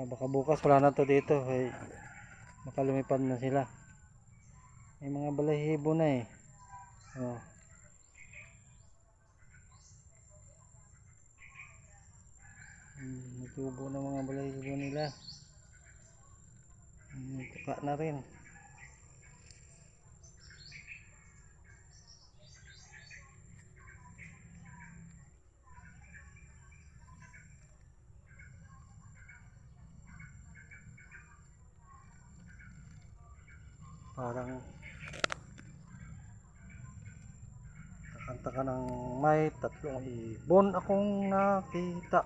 Baka bukas wala na to dito, ay baka lumipad na sila. May mga balahibo na eh. Oh. Natubo na mga balahibo nila. Tuka na rin. Parang kakanta ka ng may 3 ibon akong nakita.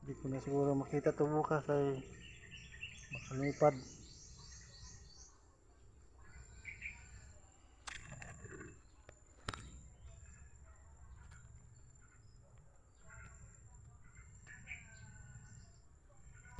Hindi ko na siguro makita ito bukas ay baka lumipad.